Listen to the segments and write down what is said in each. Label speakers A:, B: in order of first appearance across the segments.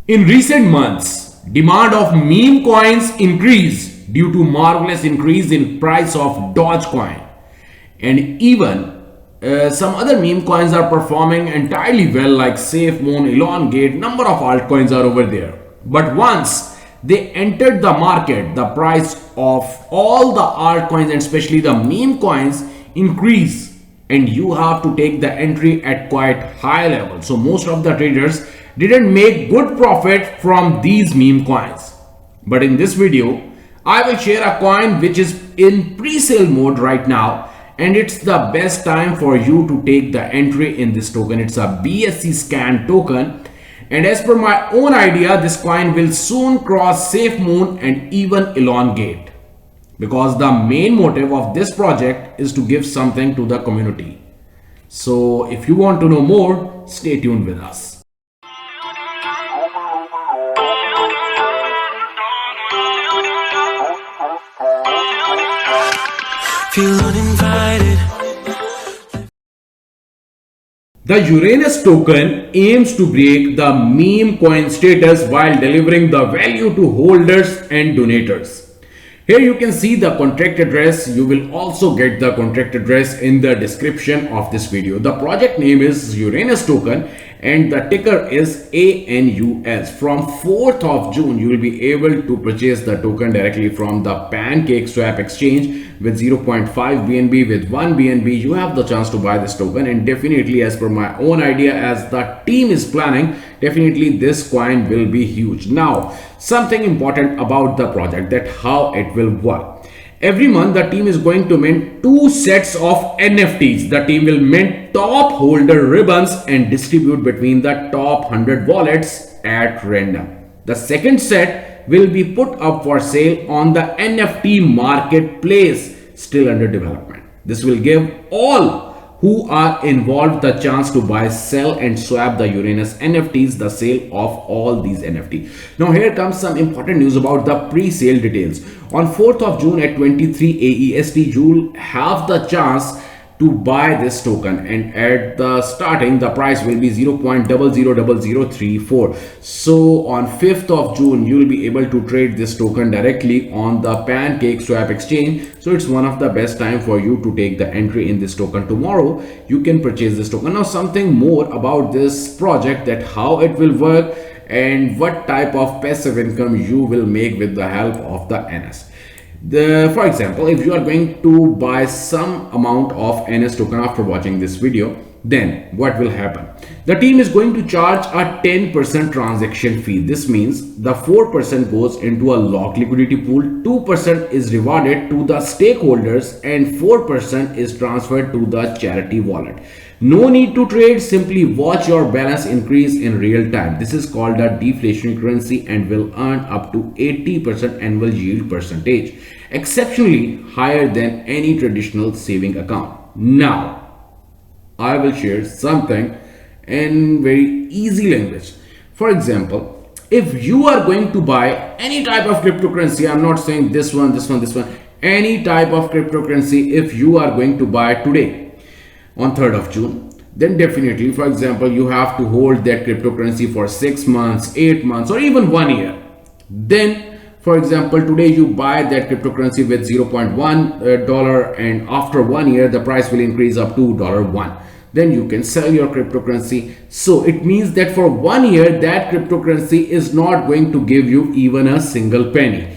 A: In recent months, demand of meme coins increased due to marvelous increase in price of Dogecoin. And even some other meme coins are performing entirely well like SafeMoon, Elongate, number of altcoins are over there. But once they entered the market, the price of all the altcoins and especially the meme coins increase, and you have to take the entry at quite high level. So most of the traders didn't make good profit from these meme coins. But in this video, I will share a coin which is in pre-sale mode right now, and it's the best time for you to take the entry in this token. It's a BSC scan token, and as per my own idea, this coin will soon cross SafeMoon and even Elongate, because the main motive of this project is to give something to the community. So if you want to know more, stay tuned with us.
B: Feel uninvited.
A: The Uranus token aims to break the meme coin status while delivering the value to holders and donators. Here you can see the contract address. You will also get the contract address in the description of this video. The project name is Uranus token and the ticker is ANUS. From 4th of June, you will be able to purchase the token directly from the PancakeSwap exchange with 0.5 BNB. With 1 BNB, you have the chance to buy this token, and definitely as per my own idea, as the team is planning, definitely this coin will be huge. Now, something important about the project, that how it will work. Every month, the team is going to mint 2 sets of NFTs. The team will mint top holder ribbons and distribute between the top 100 wallets at random. The second set will be put up for sale on the NFT marketplace, still under development. This will give all who are involved the chance to buy, sell and swap the Uranus NFTs, the sale of all these NFT. Now here comes some important news about the pre-sale details. On 4th of June at 23 AEST, you'll have the chance to buy this token, and at the starting the price will be 0.000034. So on 5th of June you will be able to trade this token directly on the PancakeSwap exchange. So it's one of the best time for you to take the entry in this token. Tomorrow you can purchase this token. Now something more about this project, that how it will work and what type of passive income you will make with the help of the NS. For example, if you are going to buy some amount of NS token after watching this video, then what will happen? The team is going to charge a 10% transaction fee. This means the 4% goes into a locked liquidity pool, 2% is rewarded to the stakeholders, and 4% is transferred to the charity wallet. No need to trade, simply watch your balance increase in real time. This is called a deflationary currency and will earn up to 80% annual yield percentage, exceptionally higher than any traditional saving account. Now, I will share something in very easy language. For example, if you are going to buy any type of cryptocurrency, I'm not saying this one, any type of cryptocurrency, if you are going to buy today on 3rd of June, then definitely, for example, you have to hold that cryptocurrency for 6 months, 8 months, or even 1 year. Then, for example, today you buy that cryptocurrency with $0.1 and after 1 year, the price will increase up to $1. Then you can sell your cryptocurrency. So it means that for 1 year, that cryptocurrency is not going to give you even a single penny.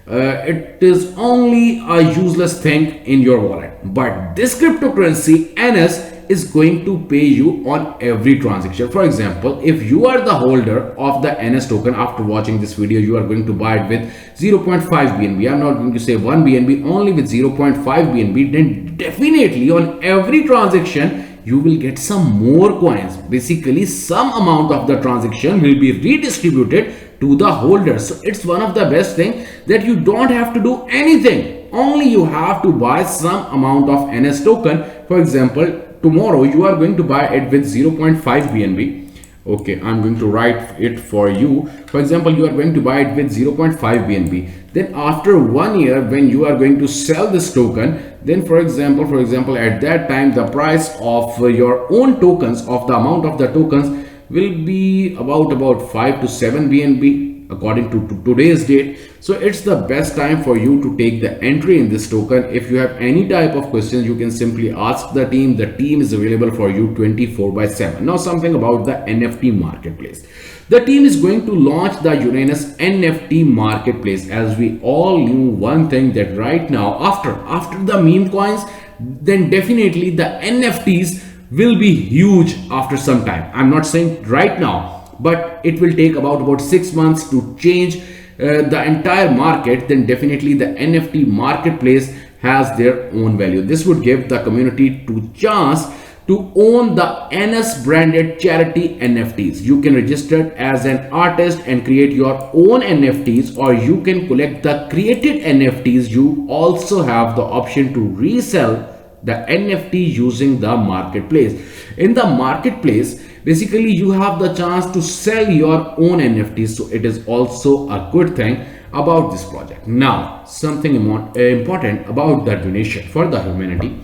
A: It is only a useless thing in your wallet. But this cryptocurrency NS is going to pay you on every transaction. For example, if you are the holder of the NS token, after watching this video, you are going to buy it with 0.5 BNB. I'm not going to say 1 BNB, only with 0.5 BNB. Then definitely on every transaction, you will get some more coins. Basically, some amount of the transaction will be redistributed to the holders. So it's one of the best thing that you don't have to do anything. Only you have to buy some amount of NS token. For example, tomorrow you are going to buy it with 0.5 BNB. Okay, I'm going to write it for you. For example, you are going to buy it with 0.5 BNB. Then after 1 year, when you are going to sell this token, then for example, at that time, the price of your own tokens, of the amount of the tokens, will be about 5 to 7 BNB according to today's date. So it's the best time for you to take the entry in this token. If you have any type of questions, you can simply ask the team. The team is available for you 24/7. Now something about the NFT marketplace. The team is going to launch the Uranus NFT marketplace. As we all knew one thing, that right now after the meme coins, then definitely the NFTs will be huge after some time. I'm not saying right now, but it will take about 6 months to change the entire market. Then definitely the NFT marketplace has their own value. This would give the community to chance to own the NS branded charity NFTs. You can register as an artist and create your own NFTs, or you can collect the created NFTs. You also have the option to resell the NFT using the marketplace. In the marketplace, basically you have the chance to sell your own NFTs. So it is also a good thing about this project. Now, something important about the donation for the humanity.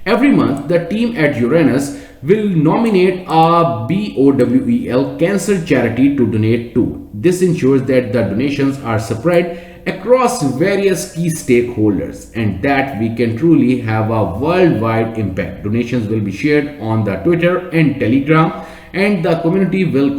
A: Every month, the team at Uranus will nominate a BOWEL cancer charity to donate to. This ensures that the donations are spread across various key stakeholders and that we can truly have a worldwide impact. Donations will be shared on the Twitter and Telegram, and the community will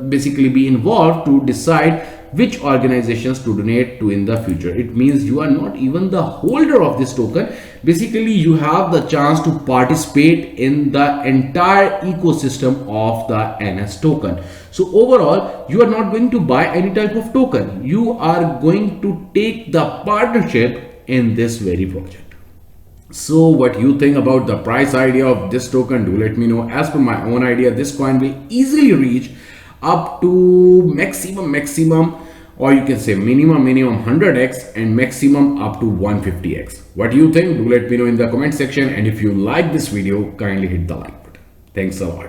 A: basically be involved to decide which organizations to donate to in the future. It means you are not even the holder of this token. Basically, you have the chance to participate in the entire ecosystem of the NS token. So overall, you are not going to buy any type of token. You are going to take the partnership in this very project. So what you think about the price idea of this token? Do let me know. As per my own idea, this coin will easily reach up to maximum, or you can say minimum 100x and maximum up to 150x. What do you think? Do let me know in the comment section, and if you like this video, kindly hit the like button. Thanks a lot.